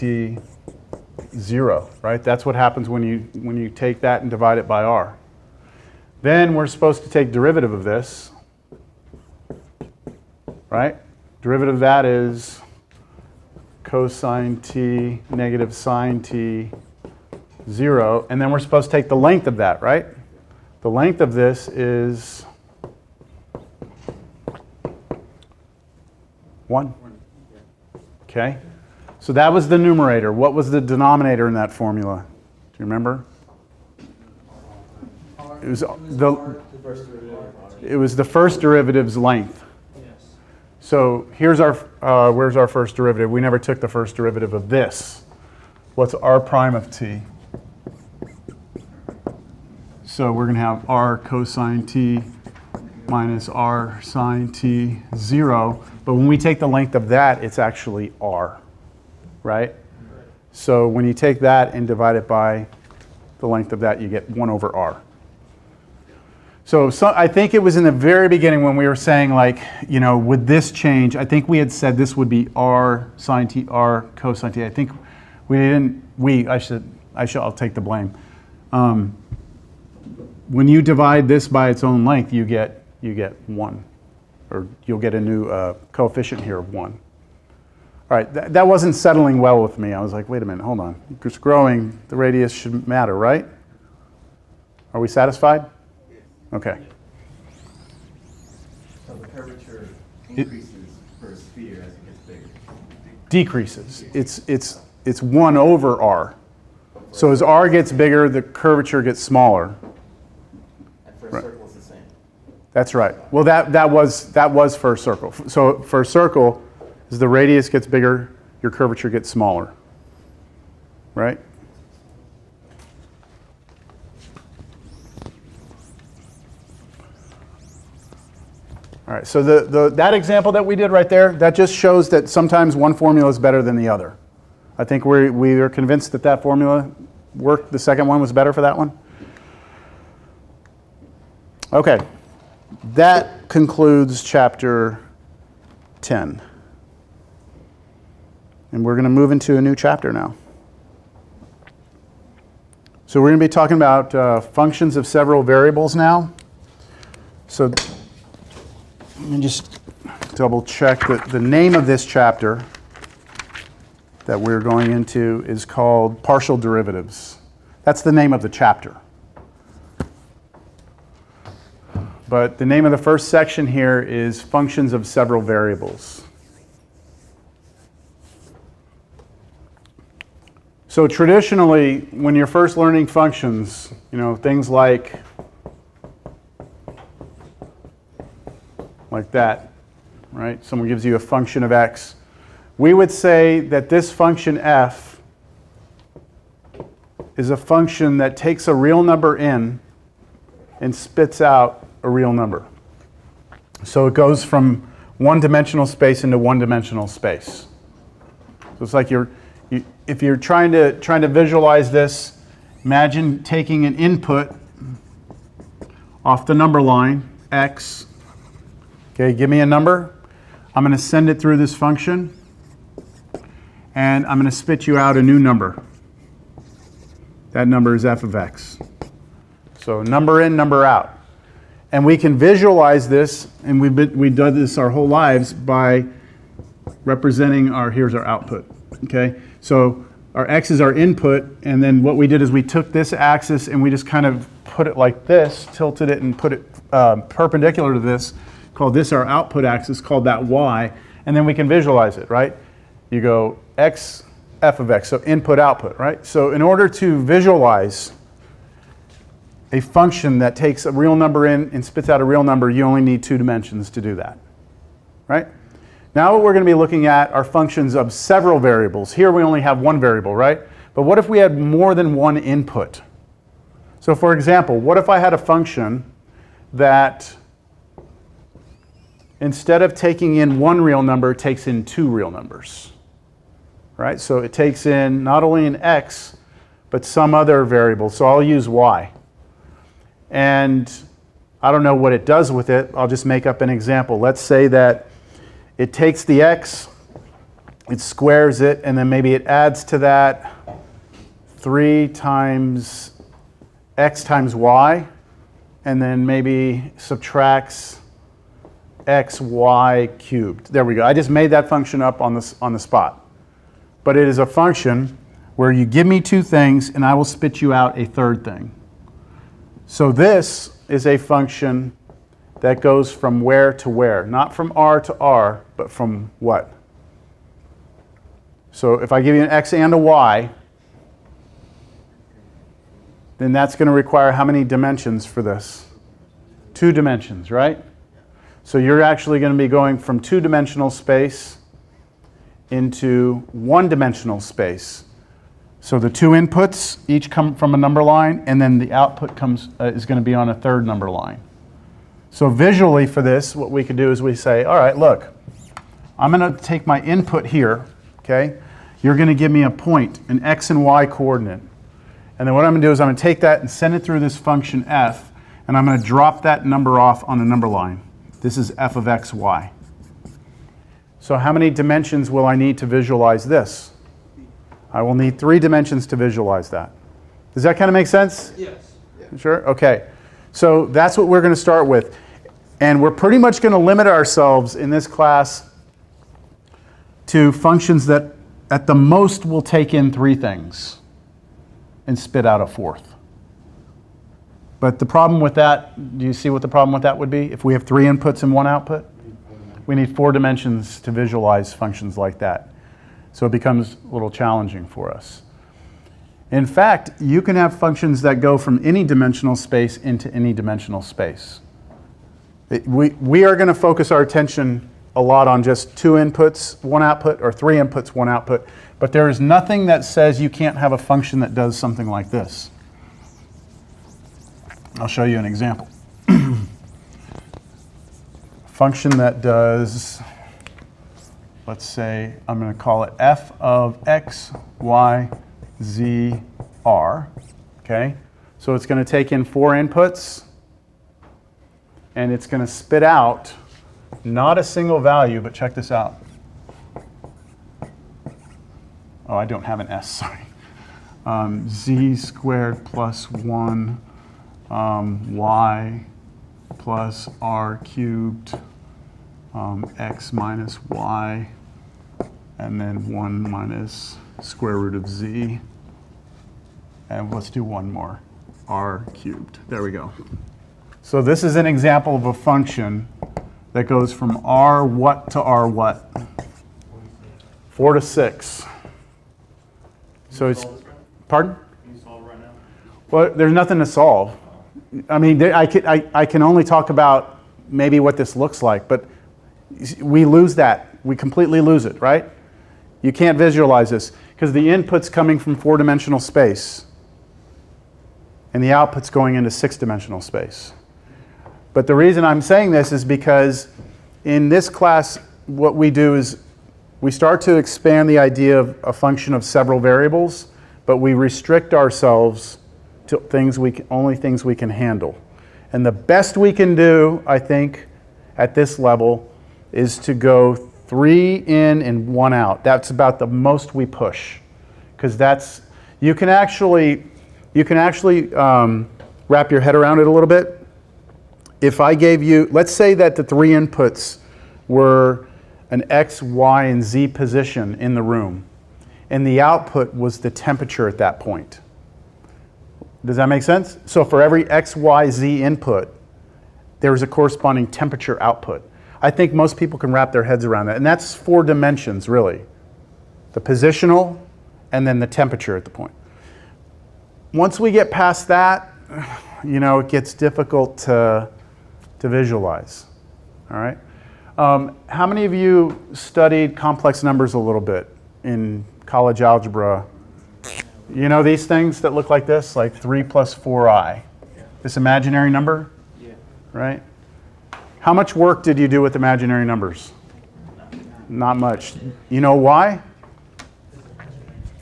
t 0, right? That's what happens when you take that and divide it by r. Then we're supposed to take derivative of this, right? Derivative of that is cosine t negative sine t 0, and then we're supposed to take the length of that, right? The length of this is 1. Okay? So that was the numerator. What was the denominator in that formula? Do you remember? It was the first derivative's length. So here's our, where's our first derivative? We never took the first derivative of this. What's r prime of t? So we're going to have r cosine t minus r sine t 0. But when we take the length of that, it's actually r, right? So when you take that and divide it by the length of that, you get 1 over r. So I think it was in the very beginning when we were saying, like, you know, with this change, I think we had said this would be r sine t, r cosine t. I think we didn't, I'll take the blame. When you divide this by its own length, you get 1. Or you'll get a new coefficient here of 1. All right, that wasn't settling well with me. I was like, wait a minute, hold on. It's growing, the radius should matter, right? Are we satisfied? Okay. So the curvature increases for a sphere as it gets bigger. Decreases. It's 1 over r. So as r gets bigger, the curvature gets smaller. And for a circle, it's the same. That's right. Well, that was for a circle. So for a circle, as the radius gets bigger, your curvature gets smaller, right? All right. So that example that we did right there, that just shows that sometimes one formula is better than the other. I think we are convinced that that formula worked. The second one was better for that one. Okay. That concludes chapter 10. And we're going to move into a new chapter now. So we're going to be talking about functions of several variables now. So let me just double check that the name of this chapter that we're going into is called partial derivatives. That's the name of the chapter. But the name of the first section here is functions of several variables. So traditionally, when you're first learning functions, you know, things like that, right? Someone gives you a function of x. We would say that this function f is a function that takes a real number in and spits out a real number. So it goes from one-dimensional space into one-dimensional space. So it's like if you're trying to visualize this, imagine taking an input off the number line, x. Okay, give me a number. I'm going to send it through this function, and I'm going to spit you out a new number. That number is f of x. So number in, number out. And we can visualize this, and we've done this our whole lives by representing here's our output. Okay, so our x is our input, and then what we did is we took this axis and we just kind of put it like this, tilted it and put it perpendicular to this, called this our output axis, called that y, and then we can visualize it, right? You go x, f of x, so input, output, right? So in order to visualize a function that takes a real number in and spits out a real number, you only need 2 dimensions to do that, right? Now what we're going to be looking at are functions of several variables. Here we only have one variable, right? But what if we had more than one input? So for example, what if I had a function that instead of taking in one real number, takes in 2 real numbers, right? So it takes in not only an x, but some other variable. So I'll use y. And I don't know what it does with it. I'll just make up an example. Let's say that it takes the x it squares it, and then maybe it adds to that 3 times x times y, and then maybe subtracts xy cubed. There we go. I just made that function up on the spot. But it is a function where you give me 2 things, and I will spit you out a third thing. So this is a function that goes from where to where. Not from r to r, but from what? So if I give you an x and a y, then that's going to require how many dimensions for this? 2 dimensions, right? So you're actually going to be going from 2-dimensional space into 1-dimensional space. So the 2 inputs each come from a number line, and then the output is going to be on a third number line. So visually for this, what we could do is we say, all right, look, I'm going to take my input here, okay? You're going to give me a point, an x and y coordinate. And then what I'm going to do is I'm going to take that and send it through this function f, and I'm going to drop that number off on a number line. This is f of x, y. So how many dimensions will I need to visualize this? I will need 3 dimensions to visualize that. Does that kind of make sense? Yes. Sure? Okay. So that's what we're going to start with. And we're pretty much going to limit ourselves in this class to functions that at the most will take in 3 things and spit out a 4th. But the problem with that, do you see what the problem with that would be? If we have 3 inputs and 1 output, we need 4 dimensions to visualize functions like that. So it becomes a little challenging for us. In fact, you can have functions that go from any dimensional space into any dimensional space. We are going to focus our attention a lot on just 2 inputs, 1 output, or 3 inputs, 1 output. But there is nothing that says you can't have a function that does something like this. I'll show you an example. Function that does, let's say, I'm going to call it f of x, y, z, r. Okay? So it's going to take in 4 inputs, and it's going to spit out not a single value, but check this out. Oh, I don't have an s, sorry. Z squared plus 1, y plus r cubed, x minus y, and then 1 minus square root of z. And let's do one more, r cubed. There we go. So this is an example of a function that goes from r what to r what? 4 to 6. So it's, pardon? Can you solve right now? Well, there's nothing to solve. I mean, I can only talk about maybe what this looks like, but we lose that. We completely lose it, right? You can't visualize this because the input's coming from 4-dimensional space and the output's going into 6-dimensional space. But the reason I'm saying this is because in this class, what we do is we start to expand the idea of a function of several variables, but we restrict ourselves to only things we can handle. And the best we can do, I think, at this level is to go 3 in and 1 out. That's about the most we push, because that's, you can actually wrap your head around it a little bit. If I gave you, let's say that the 3 inputs were an x, y, and z position in the room, and the output was the temperature at that point. Does that make sense? So for every x, y, z input, there's a corresponding temperature output. I think most people can wrap their heads around that. And that's 4 dimensions, really. The positional, and then the temperature at the point. Once we get past that, it gets difficult to visualize. All right? How many of you studied complex numbers a little bit in college algebra? You know these things that look like this, like 3 plus 4i? This imaginary number? Yeah. Right? How much work did you do with imaginary numbers? Not much. You know why?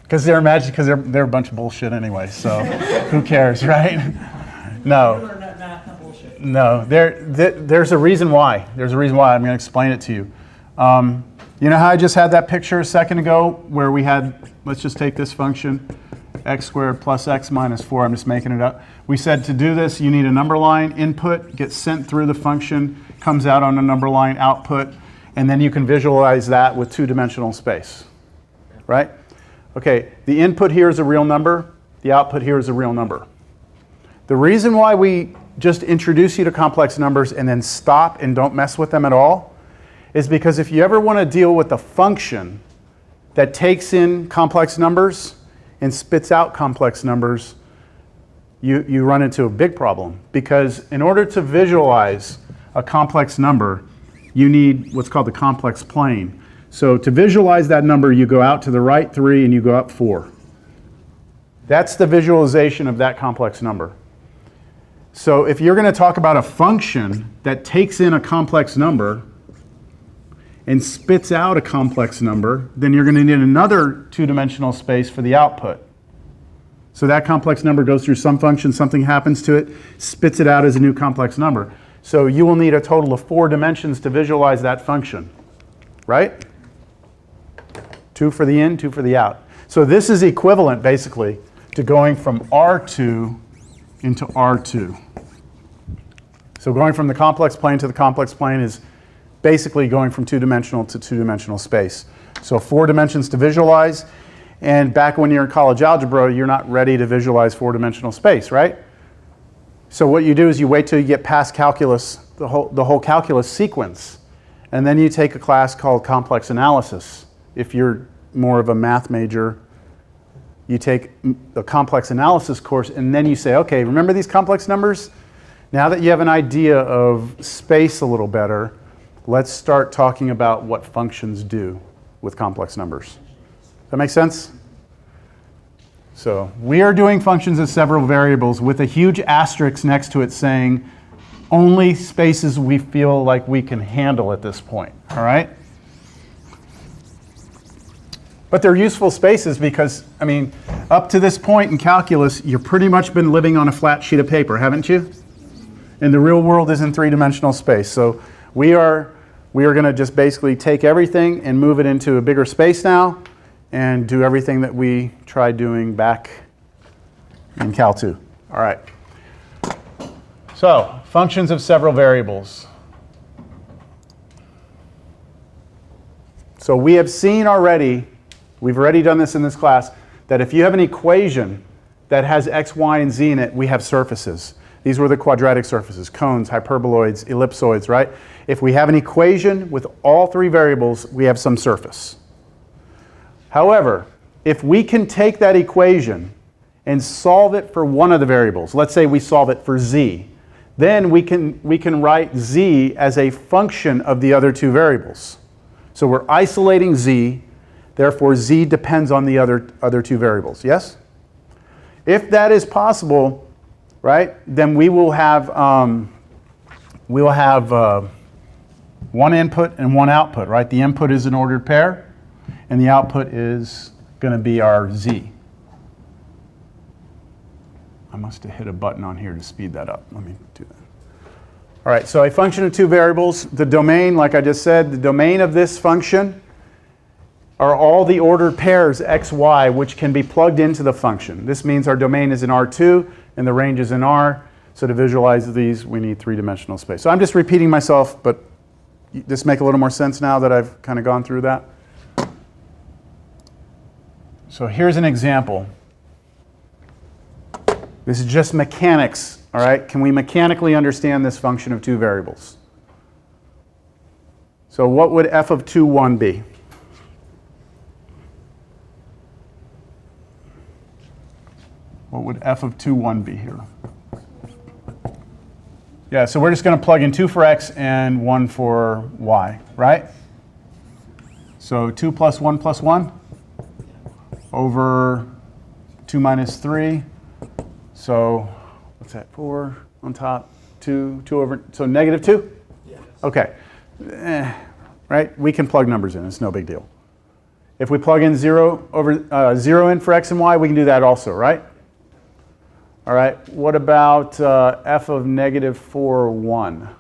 Because they're a bunch of bullshit anyway, so who cares, right? No. No, there's a reason why. There's a reason why. I'm going to explain it to you. You know how I just had that picture a second ago where we had, let's just take this function, x squared plus x minus 4. I'm just making it up. We said to do this, you need a number line input, gets sent through the function, comes out on a number line output, and then you can visualize that with two-dimensional space, right? Okay, the input here is a real number. The output here is a real number. The reason why we just introduce you to complex numbers and then stop and don't mess with them at all is because if you ever want to deal with a function that takes in complex numbers and spits out complex numbers, you run into a big problem. Because in order to visualize a complex number, you need what's called the complex plane. So to visualize that number, you go out to the right 3 and you go up 4. That's the visualization of that complex number. So if you're going to talk about a function that takes in a complex number and spits out a complex number, then you're going to need another two-dimensional space for the output. So that complex number goes through some function, something happens to it, spits it out as a new complex number. So you will need a total of 4 dimensions to visualize that function, right? 2 for the in, 2 for the out. So this is equivalent, basically, to going from R2 into R2. So going from the complex plane to the complex plane is basically going from two-dimensional to two-dimensional space. So 4 dimensions to visualize, and back when you're in college algebra, you're not ready to visualize 4-dimensional space, right? So what you do is you wait till you get past calculus, the whole calculus sequence, and then you take a class called complex analysis. If you're more of a math major, you take a complex analysis course, and then you say, okay, remember these complex numbers? Now that you have an idea of space a little better, let's start talking about what functions do with complex numbers. Does that make sense? So we are doing functions as several variables with a huge asterisk next to it saying only spaces we feel like we can handle at this point, all right? But they're useful spaces because, I mean, up to this point in calculus, you've pretty much been living on a flat sheet of paper, haven't you? And the real world is in 3-dimensional space. So we are going to just basically take everything and move it into a bigger space now and do everything that we tried doing back in Cal 2. All right. So functions of several variables. So we have seen already, we've already done this in this class, that if you have an equation that has x, y, and z in it, we have surfaces. These were the quadratic surfaces, cones, hyperboloids, ellipsoids, right? If we have an equation with all 3 variables, we have some surface. However, if we can take that equation and solve it for one of the variables, let's say we solve it for z, then we can write z as a function of the other 2 variables. So we're isolating z, therefore z depends on the other 2 variables, yes? If that is possible, right, then we will have one input and one output, right? The input is an ordered pair, and the output is going to be our z. I must have hit a button on here to speed that up. Let me do that. All right, so a function of 2 variables. The domain, like I just said, the domain of this function are all the ordered pairs x, y, which can be plugged into the function. This means our domain is in R2 and the range is in R. So to visualize these, we need 3-dimensional space. So I'm just repeating myself, but does this make a little more sense now that I've kind of gone through that? So here's an example. This is just mechanics, all right? Can we mechanically understand this function of 2 variables? So what would f of 2, 1 be? What would f of 2, 1 be here? Yeah, so we're just going to plug in 2 for x and 1 for y, right? So 2 plus 1 plus 1 over 2 minus 3. So what's that, 4 on top, 2 over, so negative 2? Yes. Okay, right? We can plug numbers in, it's no big deal. If we plug in 0 in for x and y, we can do that also, right? All right, what about f of negative 4, 1? How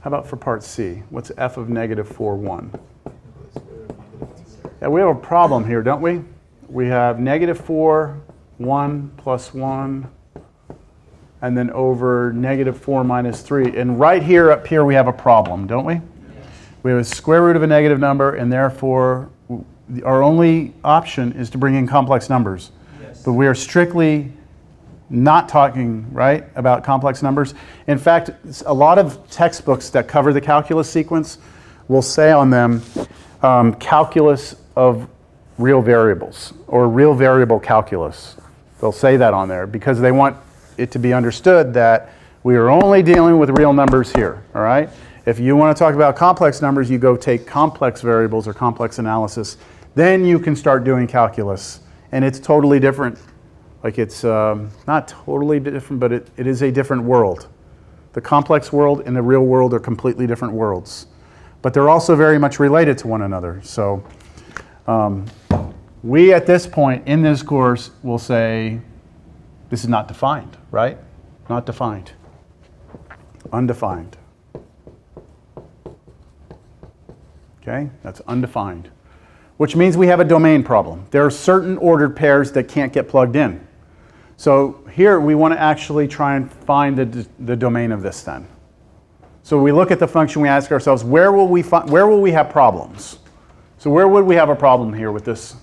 about for part C? What's f of negative 4, 1? Yeah, we have a problem here, don't we? We have -4, 1 plus 1, and then over -4 minus 3. And right here, up here, we have a problem, don't we? We have a square root of a negative number, and therefore, our only option is to bring in complex numbers. Yes. But we are strictly not talking, right, about complex numbers. In fact, a lot of textbooks that cover the calculus sequence will say on them calculus of real variables or real variable calculus. They'll say that on there because they want it to be understood that we are only dealing with real numbers here, all right? If you want to talk about complex numbers, you go take complex variables or complex analysis. Then you can start doing calculus. And it's totally different. Like it's not totally different, but it is a different world. The complex world and the real world are completely different worlds. But they're also very much related to one another. So we, at this point in this course, will say this is not defined, right? Not defined. Undefined. Okay, that's undefined. Which means we have a domain problem. There are certain ordered pairs that can't get plugged in. So here we want to actually try and find the domain of this then. So we look at the function, we ask ourselves, where will we have problems? So where would we have a problem here with this?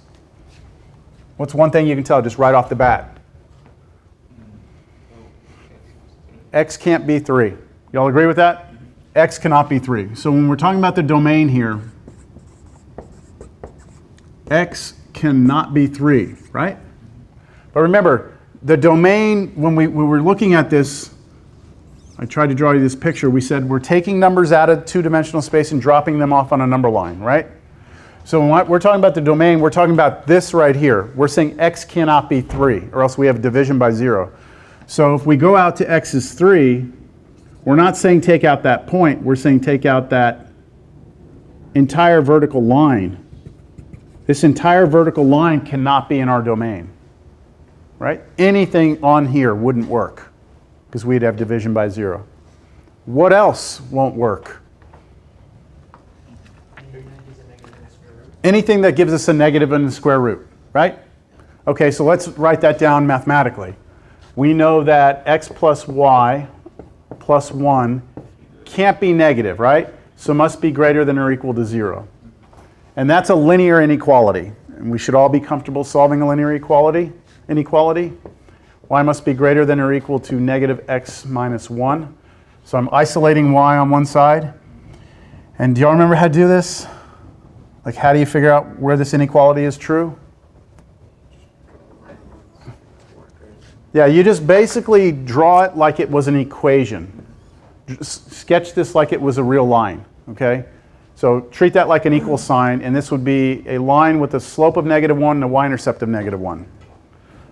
What's one thing you can tell just right off the bat? X can't be 3. Y'all agree with that? X cannot be 3. So when we're talking about the domain here, X cannot be 3, right? But remember, the domain, when we were looking at this, I tried to draw you this picture. We said we're taking numbers out of two-dimensional space and dropping them off on a number line, right? So when we're talking about the domain, we're talking about this right here. We're saying X cannot be 3, or else we have division by 0. So if we go out to X is 3, we're not saying take out that point. We're saying take out that entire vertical line. This entire vertical line cannot be in our domain, right? Anything on here wouldn't work because we'd have division by 0. What else won't work? Anything that gives us a negative in the square root, right? Okay, so let's write that down mathematically. We know that x plus y plus 1 can't be negative, right? So must be greater than or equal to 0. And that's a linear inequality. And we should all be comfortable solving a linear inequality. Y must be greater than or equal to negative x minus 1. So I'm isolating y on one side. And do y'all remember how to do this? Like, how do you figure out where this inequality is true? Yeah, you just basically draw it like it was an equation. Just sketch this like it was a real line, okay? So treat that like an equal sign, and this would be a line with a slope of -1 and a y-intercept of -1.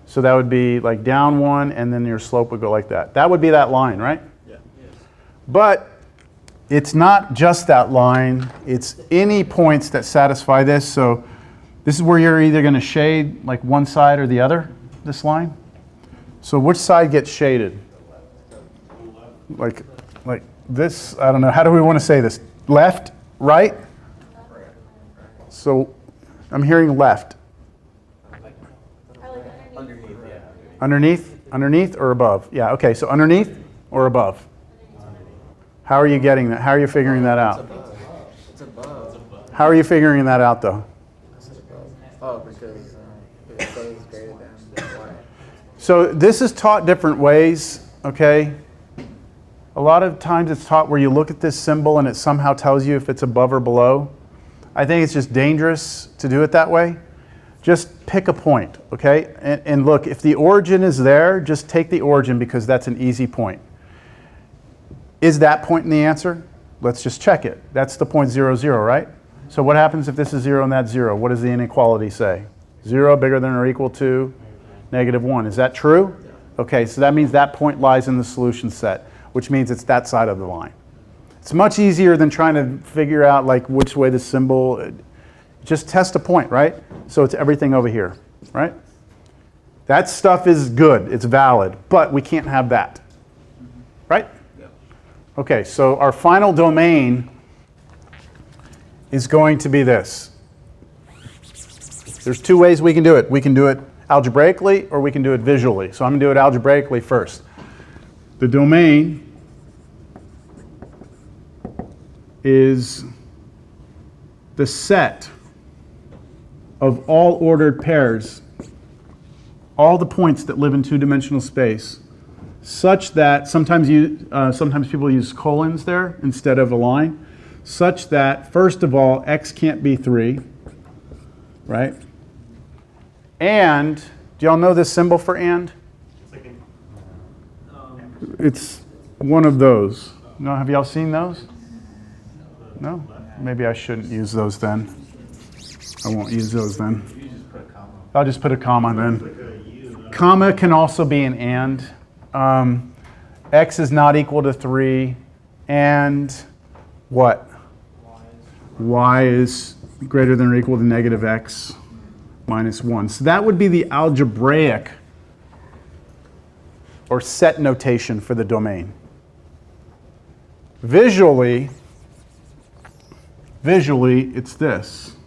So that would be like down 1, and then your slope would go like that. That would be that line, right? Yeah. Yes. But it's not just that line. It's any points that satisfy this. So this is where you're either going to shade like one side or the other, this line. So which side gets shaded? Like this, I don't know. How do we want to say this? Left, right? So I'm hearing left. Underneath, yeah. Underneath? Underneath or above? Yeah, okay. So underneath or above? How are you getting that? How are you figuring that out? It's above. How are you figuring that out, though? Oh, because it says greater than y. So this is taught different ways, okay? A lot of times it's taught where you look at this symbol and it somehow tells you if it's above or below. I think it's just dangerous to do it that way. Just pick a point, okay? And look, if the origin is there, just take the origin because that's an easy point. Is that point in the answer? Let's just check it. That's the point 0, 0, right? So what happens if this is 0 and that's 0? What does the inequality say? 0 bigger than or equal to -1. Is that true? Okay, so that means that point lies in the solution set, which means it's that side of the line. It's much easier than trying to figure out like which way the symbol, just test a point, right? So it's everything over here, right? That stuff is good, it's valid, but we can't have that, right? Okay, so our final domain is going to be this. There's two ways we can do it. We can do it algebraically or we can do it visually. So I'm going to do it algebraically first. The domain is the set of all ordered pairs, all the points that live in two-dimensional space, such that sometimes people use colons there instead of a line, such that first of all x can't be 3, right? And do y'all know this symbol for and? It's one of those. No, have y'all seen those? No? Maybe I shouldn't use those then. I won't use those then. I'll just put a comma then. Comma can also be an and. X is not equal to 3, and what? Y is greater than or equal to negative x minus 1. So that would be the algebraic or set notation for the domain. Visually, it's this.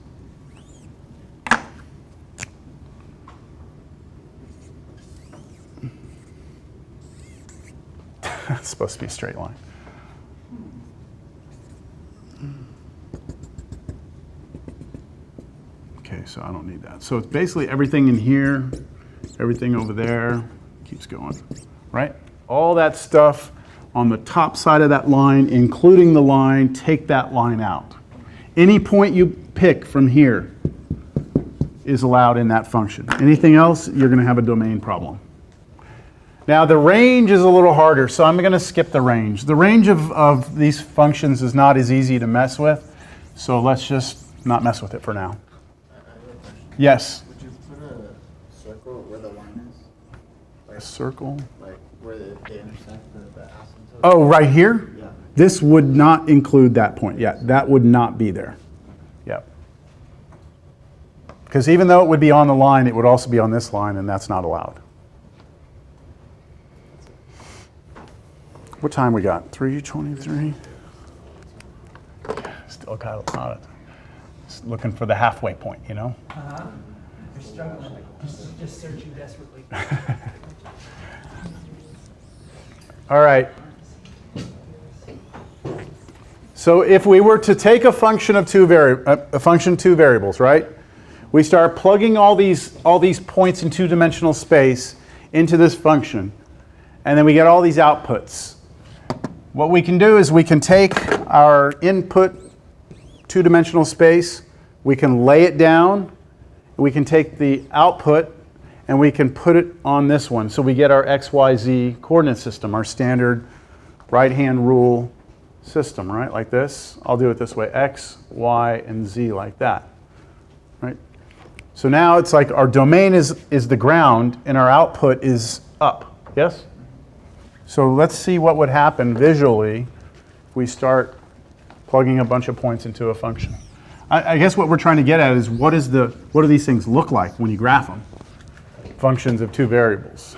It's supposed to be a straight line. Okay, so I don't need that. So it's basically everything in here, everything over there, keeps going, right? All that stuff on the top side of that line, including the line, take that line out. Any point you pick from here is allowed in that function. Anything else, you're going to have a domain problem. Now the range is a little harder, so I'm going to skip the range. The range of these functions is not as easy to mess with, so let's just not mess with it for now. I have a question. Yes? Would you put a circle where the line is? A circle? Like where they intersect the asymptote? Oh, right here? Yeah. This would not include that point. Yeah, that would not be there. Yeah. Because even though it would be on the line, it would also be on this line, and that's not allowed. What time we got? 3:23? Still got a lot of time. Just looking for the halfway point, you know? You're struggling, just searching desperately. All right. So if we were to take a function of two variables, right? We start plugging all these points in two-dimensional space into this function, and then we get all these outputs. What we can do is we can take our input two-dimensional space, we can lay it down, we can take the output, and we can put it on this one. So we get our x, y, z coordinate system, our standard right-hand rule system, right? Like this. I'll do it this way, x, y, and z like that, right? So now it's like our domain is the ground and our output is up, yes? So let's see what would happen visually if we start plugging a bunch of points into a function. I guess what we're trying to get at is what do these things look like when you graph them? Functions of two variables.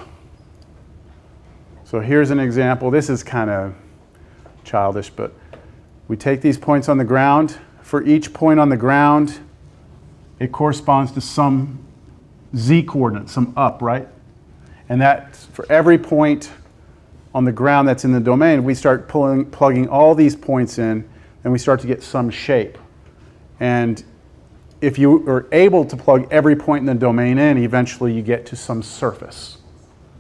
So here's an example. This is kind of childish, but we take these points on the ground. For each point on the ground, it corresponds to some z coordinate, some up, right? And that for every point on the ground that's in the domain, we start plugging all these points in, and we start to get some shape. And if you are able to plug every point in the domain in, eventually you get to some surface,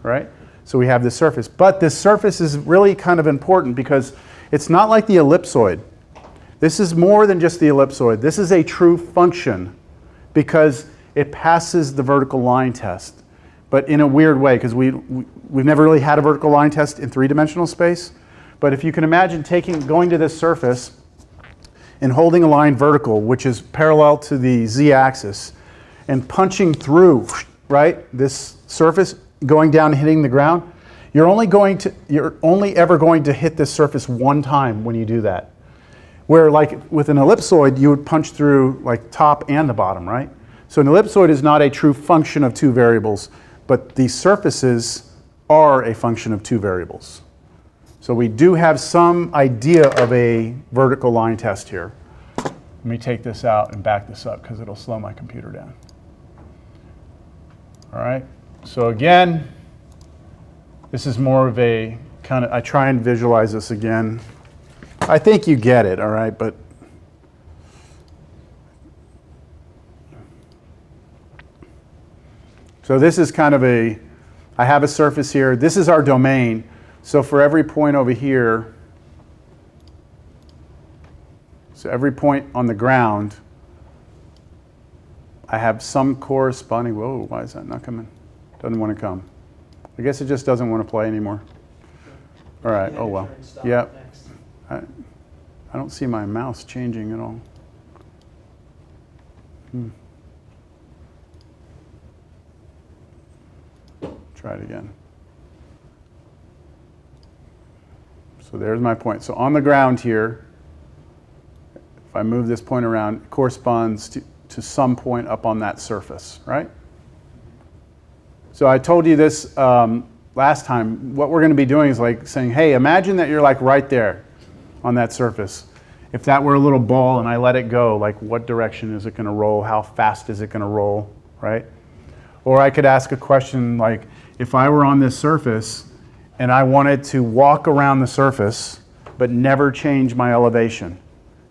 right? So we have this surface. But this surface is really kind of important because it's not like the ellipsoid. This is more than just the ellipsoid. This is a true function because it passes the vertical line test, but in a weird way, because we've never really had a vertical line test in three-dimensional space. But if you can imagine going to this surface and holding a line vertical, which is parallel to the z-axis, and punching through, right, this surface, going down and hitting the ground, you're only ever going to hit this surface one time when you do that. Where like with an ellipsoid, you would punch through like top and the bottom, right? So an ellipsoid is not a true function of two variables, but these surfaces are a function of two variables. So we do have some idea of a vertical line test here. Let me take this out and back this up because it'll slow my computer down. All right, so again, this is more of a kind of, I try and visualize this again. I think you get it, all right, but so this is kind of a, I have a surface here. This is our domain. So for every point over here, so every point on the ground, I have some corresponding, whoa, why is that not coming? Doesn't want to come. I guess it just doesn't want to play anymore. All right, oh well. Yep. I don't see my mouse changing at all. Try it again. So there's my point. So on the ground here, if I move this point around, it corresponds to some point up on that surface, right? So I told you this last time. What we're going to be doing is like saying, hey, imagine that you're like right there on that surface. If that were a little ball and I let it go, like what direction is it going to roll? How fast is it going to roll, right? Or I could ask a question like, if I were on this surface and I wanted to walk around the surface but never change my elevation,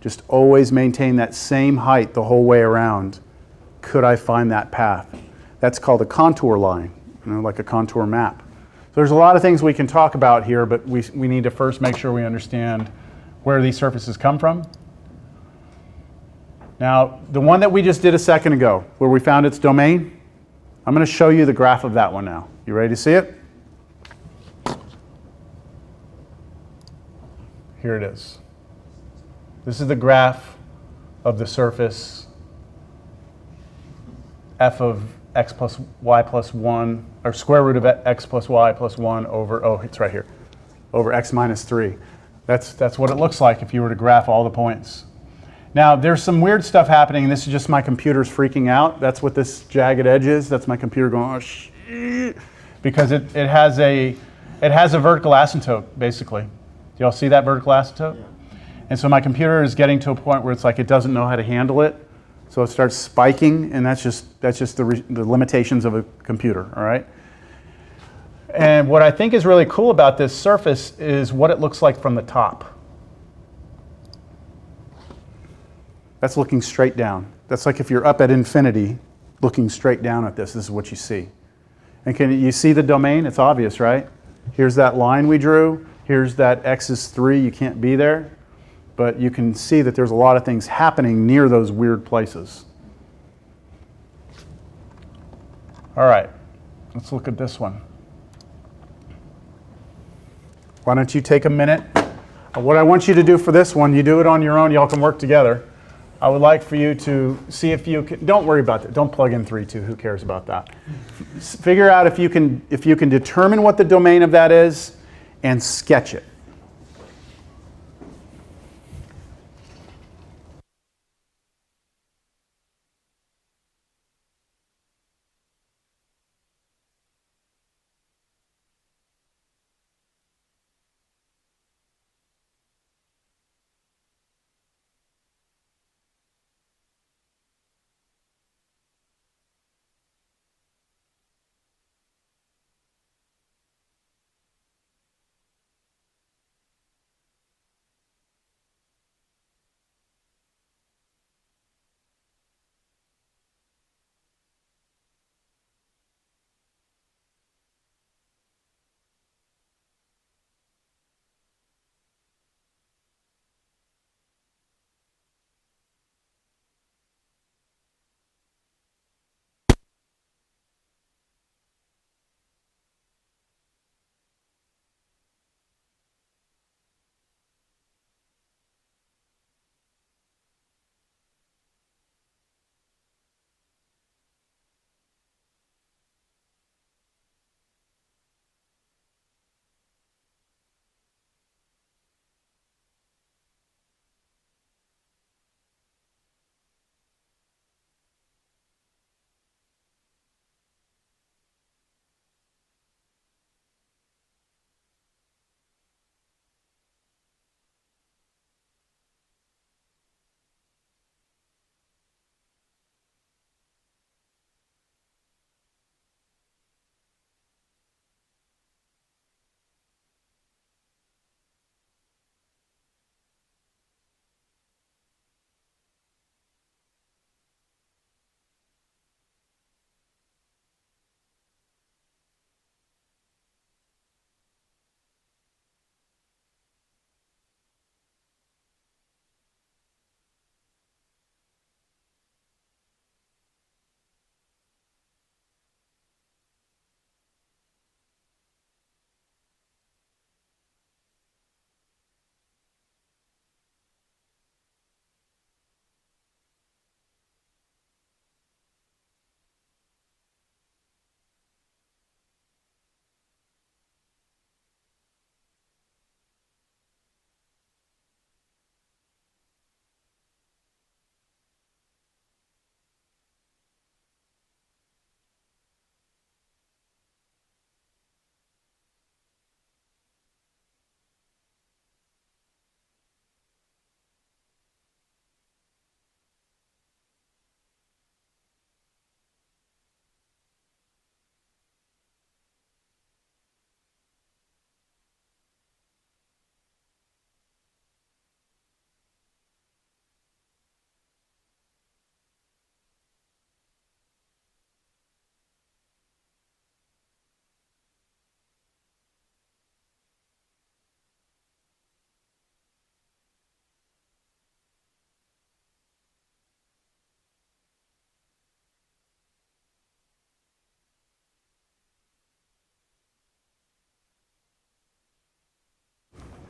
just always maintain that same height the whole way around, could I find that path? That's called a contour line, like a contour map. So there's a lot of things we can talk about here, but we need to first make sure we understand where these surfaces come from. Now, the one that we just did a second ago, where we found its domain, I'm going to show you the graph of that one now. You ready to see it? Here it is. This is the graph of the surface f of x plus y plus 1, or square root of x plus y plus 1 over, oh, it's right here, over x minus 3. That's what it looks like if you were to graph all the points. Now, there's some weird stuff happening, and this is just my computer's freaking out. That's what this jagged edge is. That's my computer going, oh, shit, because it has a vertical asymptote, basically. Do y'all see that vertical asymptote? Yeah. And so my computer is getting to a point where it's like it doesn't know how to handle it. So it starts spiking, and that's just the limitations of a computer, all right? And what I think is really cool about this surface is what it looks like from the top. That's looking straight down. That's like if you're up at infinity, looking straight down at this is what you see. And can you see the domain? It's obvious, right? Here's that line we drew. Here's that x is 3, you can't be there. But you can see that there's a lot of things happening near those weird places. All right, let's look at this one. Why don't you take a minute? What I want you to do for this one, you do it on your own, y'all can work together. I would like for you to see if you can, don't worry about that, don't plug in 3, 2, who cares about that? Figure out if you can determine what the domain of that is and sketch it.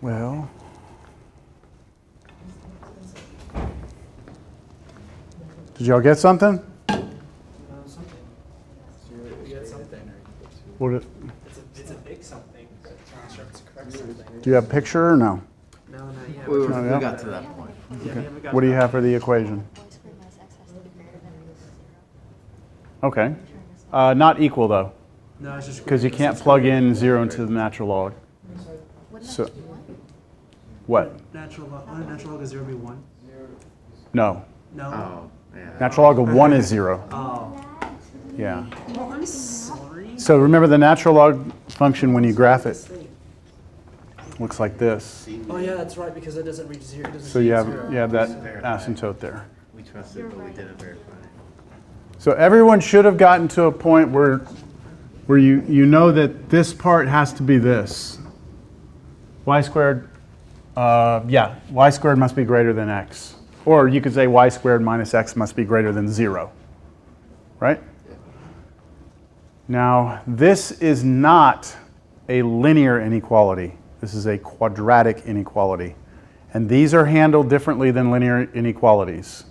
Well, did y'all get something? Something. You got something. What, It's a big something, but it's not sure if it's a correct something. do you have a picture or no? No, not yet. We yeah. got to that point. Yeah, we haven't got What do you to have for the equation? Y squared minus x has to be greater than or equal to 0. Okay. Not equal though, that. No, it's just because you can't plug in 0 into the natural log. Wouldn't So- that be 1? What? natural log of 0 be 1. No. No. Oh, yeah. Natural log of 1 is 0. Oh. Yeah. Oh, I'm sorry. So remember the natural log function when you graph it looks like this. Oh yeah, that's right, because it doesn't reach 0. It doesn't So you reach have 0. that asymptote there. We trusted, but we didn't verify. So everyone should have gotten to a point where you know that this part has to be this. Y squared, y squared must be greater than x. Or you could say y squared minus x must be greater than 0. Right? Now, this is not a linear inequality. This is a quadratic inequality. And these are handled differently than linear inequalities.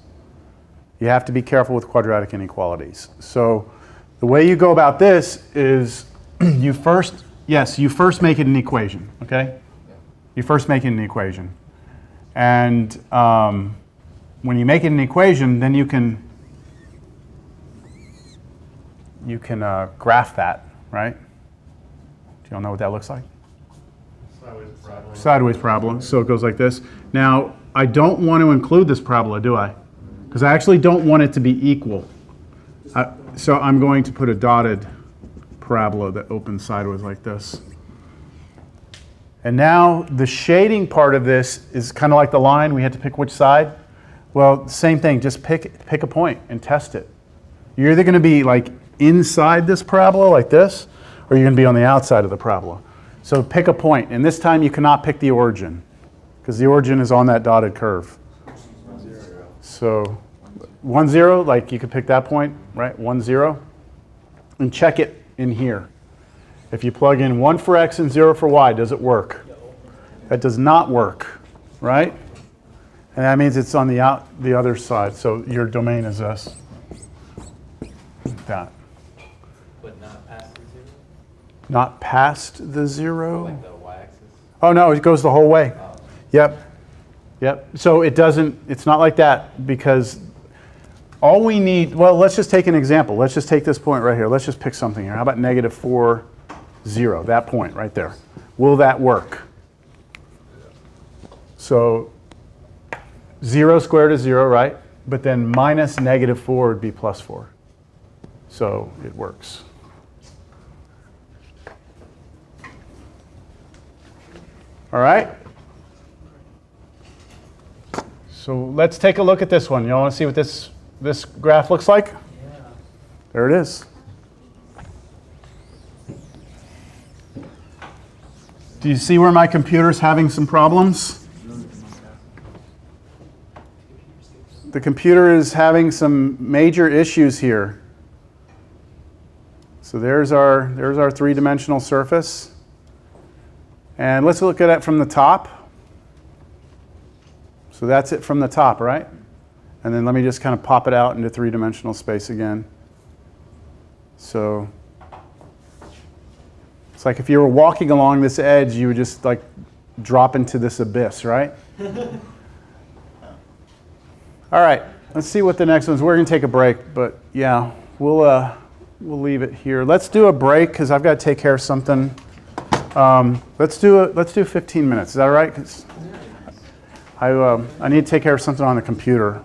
You have to be careful with quadratic inequalities. So the way you go about this is you first make it an equation, okay? You first make it an equation. And when you make it an equation, then you can graph that, right? Do you all know what that looks like? Sideways parabola. So it goes like this. Now, I don't want to include this parabola, do I? Because I actually don't want it to be equal. So I'm going to put a dotted parabola that opens sideways like this. And now the shading part of this is kind of like the line. We had to pick which side. Well, same thing. Just pick a point and test it. You're either going to be like inside this parabola like this, or you're going to be on the outside of the parabola. So pick a point, and this time you cannot pick the origin, because the origin is on that dotted curve. So 1, 0, like you could pick that point, right? 1, 0, and check it in here. If you plug in 1 for x and 0 for y, does it work? That does not work, right? And that means it's on the other side. So your domain is this. That. But not past the 0? Not past the 0? Like the y-axis? Oh no, it goes the whole way. Yep. Yep. So it's not like that, because all we need, well, let's just take an example. Let's just take this point right here. Let's just pick something here. How about negative 4, 0, that point right there. Will that work? So 0 squared is 0, right? But then minus negative 4 would be plus 4. So it works. All right? So let's take a look at this one. You all want to see what this graph looks like? Yeah. There it is. Do you see where my computer's having some problems? The computer is having some major issues here. So there's our three-dimensional surface. And let's look at it from the top. So that's it from the top, right? And then let me just kind of pop it out into three-dimensional space again. So it's like if you were walking along this edge, you would just like drop into this abyss, right? All right, let's see what the next one's. We're going to take a break, but yeah, we'll leave it here. Let's do a break because I've got to take care of something. Let's do 15 minutes. Is that all right? 'Cause I need to take care of something on the computer.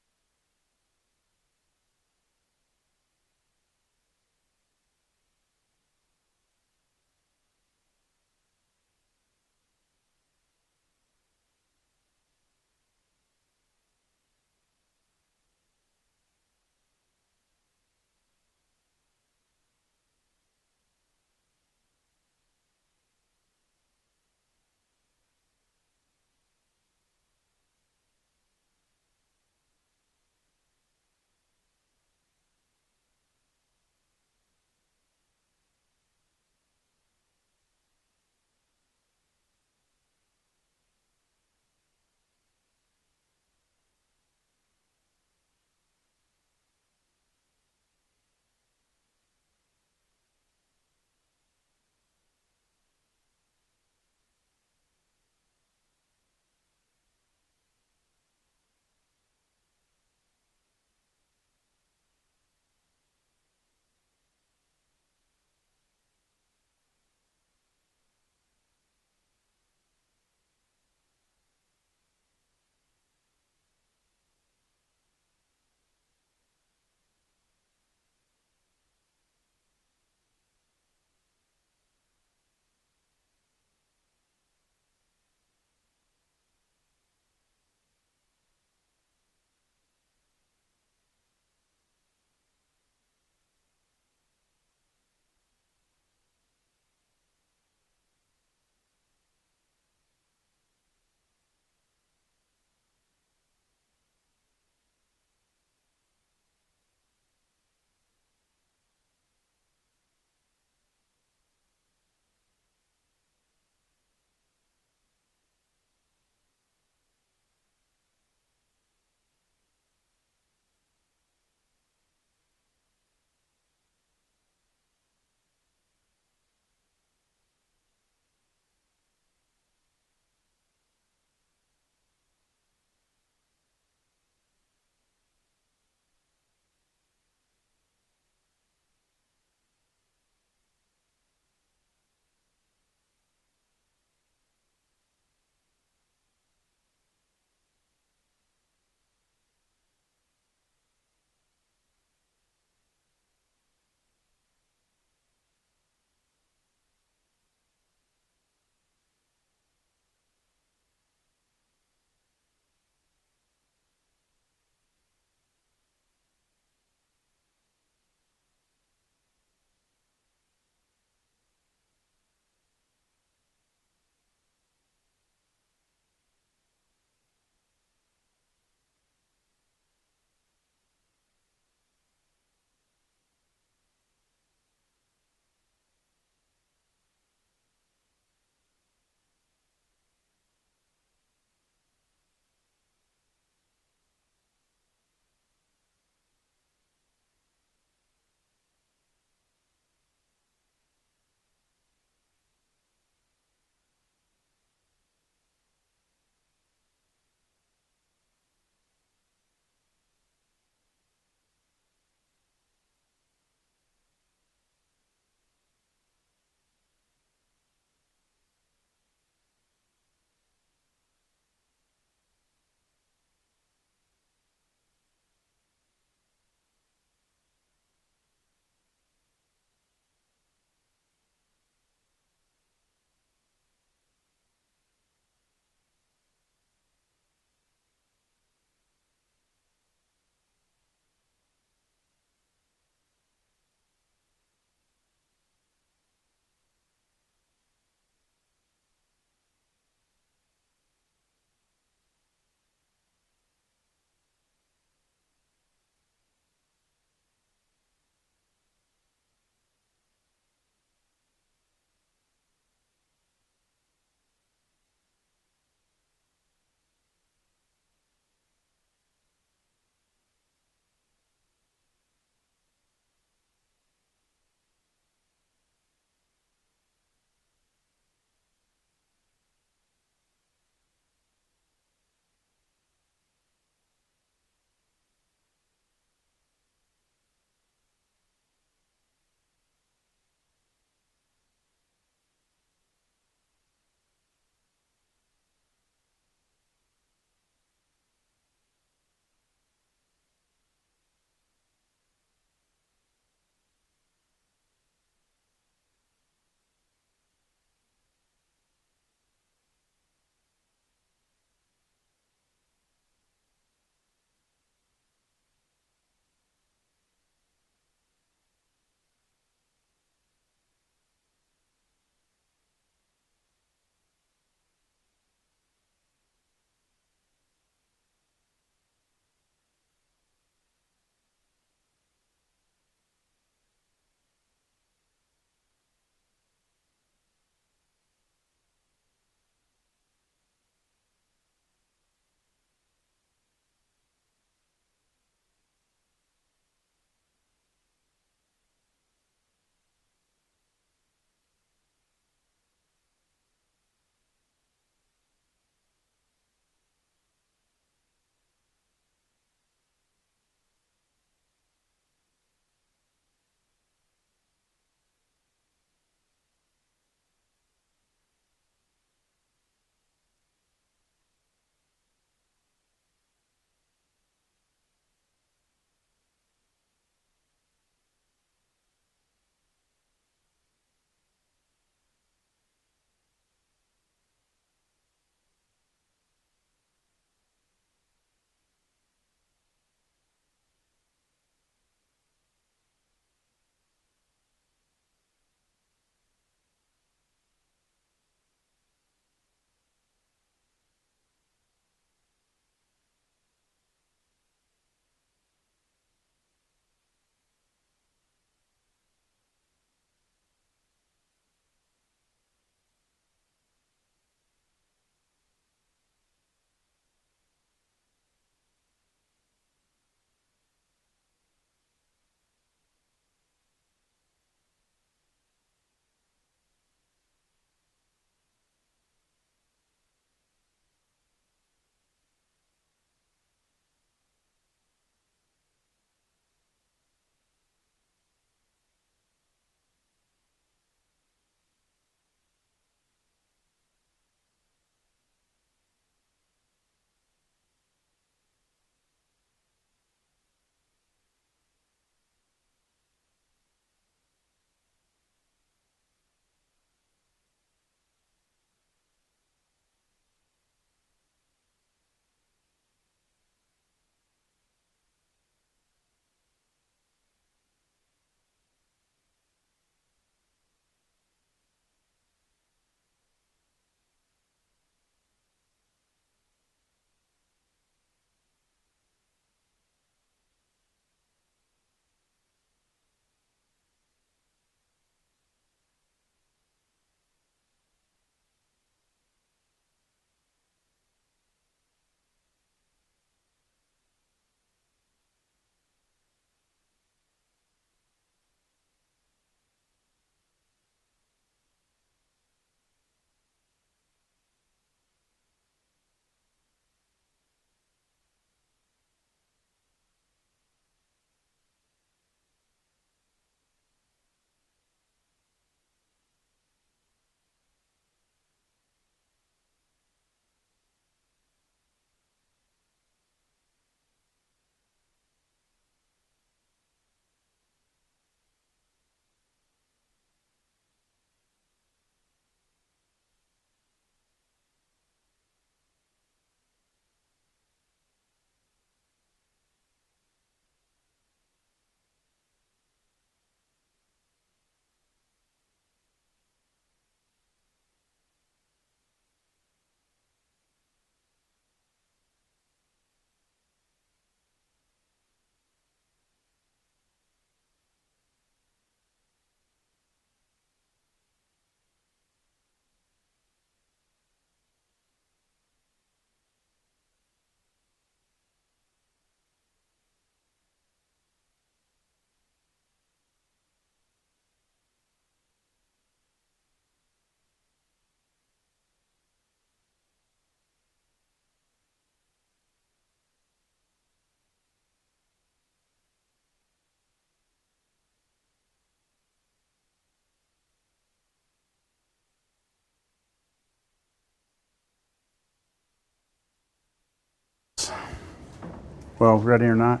Well, ready or not?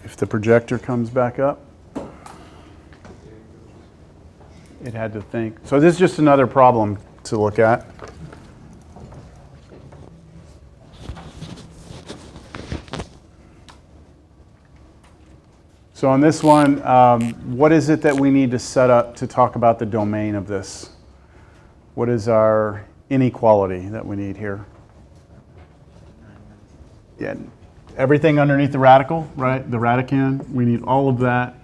If the projector comes back up, it had to think. So this is just another problem to look at. So on this one, what is it that we need to set up to talk about the domain of this? What is our inequality that we need here? Yeah, everything underneath the radical, right? The radicand, we need all of that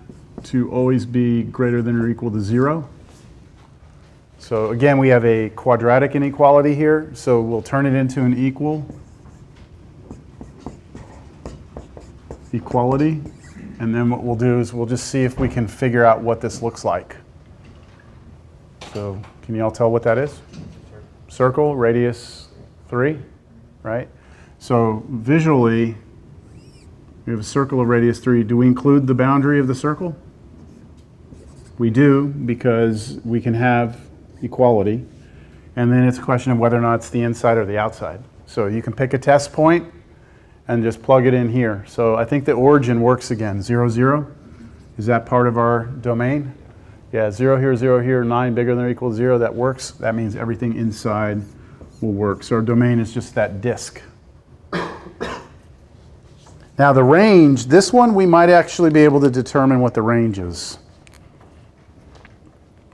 to always be greater than or equal to 0. So again, we have a quadratic inequality here, so we'll turn it into an equality. And then what we'll do is we'll just see if we can figure out what this looks like. So can you all tell what that is? Circle, radius 3, right? So visually, we have a circle of radius 3. Do we include the boundary of the circle? We do, because we can have equality. And then it's a question of whether or not it's the inside or the outside. So you can pick a test point and just plug it in here. So I think the origin works again. 0, 0. Is that part of our domain? Yeah, 0 here, 9 bigger than or equal to 0. That works. That means everything inside will work. So our domain is just that disk. Now the range, this one we might actually be able to determine what the range is.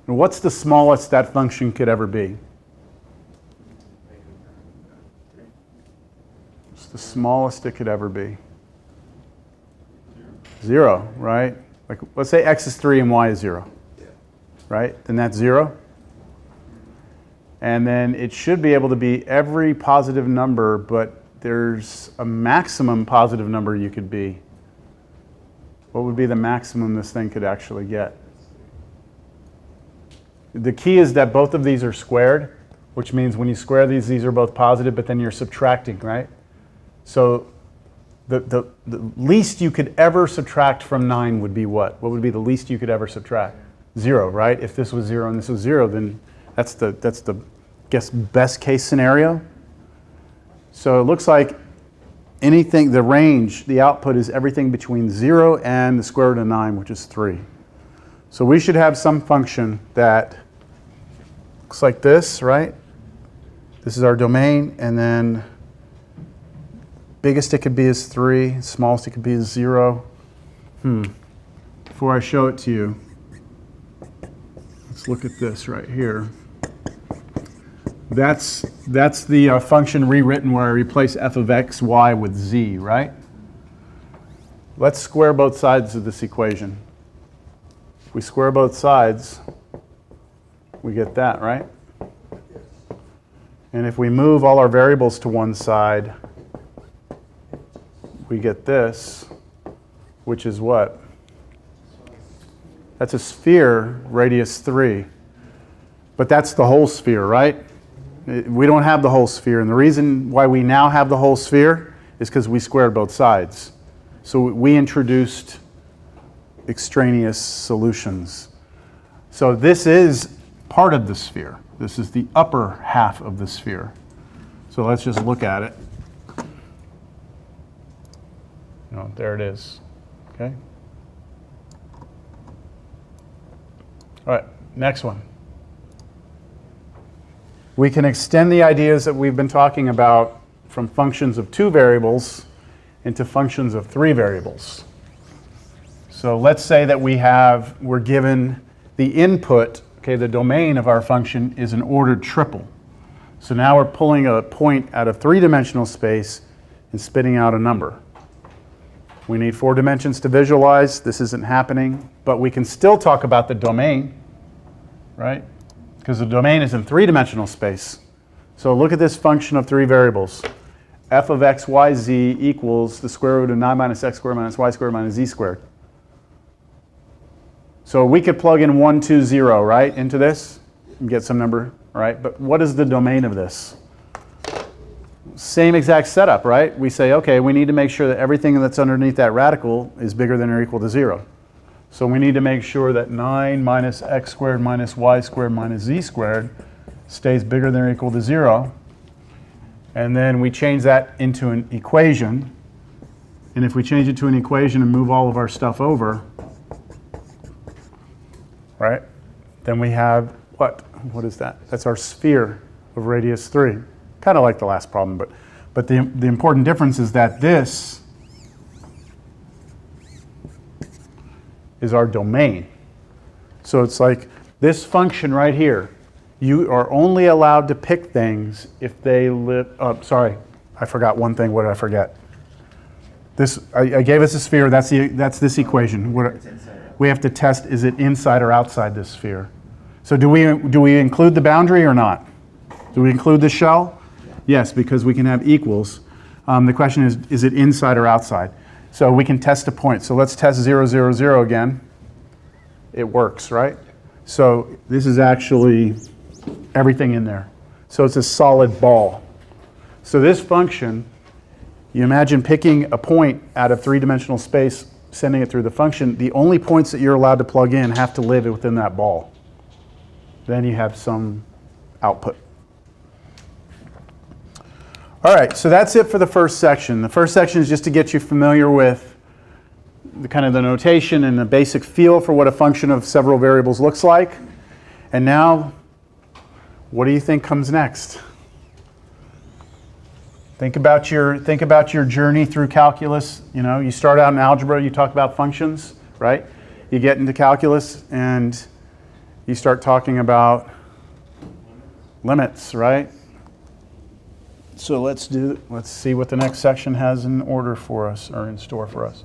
And what's the smallest that function could ever be? It's the smallest it could ever be. 0, right? Like, let's say x is 3 and y is 0. Right? Then that's 0. And then it should be able to be every positive number, but there's a maximum positive number you could be. What would be the maximum this thing could actually get? The key is that both of these are squared, which means when you square these are both positive, but then you're subtracting, right? So the least you could ever subtract from 9 would be what? What would be the least you could ever subtract? 0, right? If this was 0 and this was 0, then that's the guess best case scenario. So it looks like anything, the range, the output is everything between 0 and the square root of 9, which is 3. So we should have some function that looks like this, right? This is our domain, and then biggest it could be is 3, smallest it could be is 0. Before I show it to you, let's look at this right here. That's the function rewritten where I replace f of x, y with z, right? Let's square both sides of this equation. If we square both sides, we get that, right? And if we move all our variables to one side, we get this, which is what? That's a sphere, radius 3. But that's the whole sphere, right? We don't have the whole sphere. And the reason why we now have the whole sphere is because we squared both sides. So we introduced extraneous solutions. So this is part of the sphere. This is the upper half of the sphere. So let's just look at it. There it is. Okay. All right, next one. We can extend the ideas that we've been talking about from functions of 2 variables into functions of 3 variables. So let's say that we're given the input, okay, the domain of our function is an ordered triple. So now we're pulling a point out of 3-dimensional space and spitting out a number. We need 4 dimensions to visualize. This isn't happening, but we can still talk about the domain, right? Because the domain is in 3-dimensional space. So look at this function of 3 variables. F of x, y, z equals the square root of 9 minus x squared minus y squared minus z squared. So we could plug in 1, 2, 0, right, into this and get some number, right? But what is the domain of this? Same exact setup, right? We say, okay, we need to make sure that everything that's underneath that radical is bigger than or equal to 0. So we need to make sure that 9 minus x squared minus y squared minus z squared stays bigger than or equal to 0. And then we change that into an equation. And if we change it to an equation and move all of our stuff over, right, then we have what? What is that? That's our sphere of radius 3. Kind of like the last problem, but the important difference is that this is our domain. So it's like this function right here. You are only allowed to pick things if they live, sorry, I forgot one thing. What did I forget? This, I gave us a sphere, that's this equation. We have to test, is it inside or outside this sphere? So do we include the boundary or not? Do we include the shell? Yes, because we can have equals. The question is it inside or outside? So we can test a point. So let's test 0, 0, 0 again. It works, right? So this is actually everything in there. So it's a solid ball. So this function, you imagine picking a point out of three-dimensional space, sending it through the function. The only points that you're allowed to plug in have to live within that ball. Then you have some output. All right, so that's it for the first section. The first section is just to get you familiar with the kind of the notation and the basic feel for what a function of several variables looks like. And now, what do you think comes next? Think about your journey through calculus. You know, you start out in algebra, you talk about functions, right? You get into calculus and you start talking about limits, right? So let's see what the next section has in order for us or in store for us.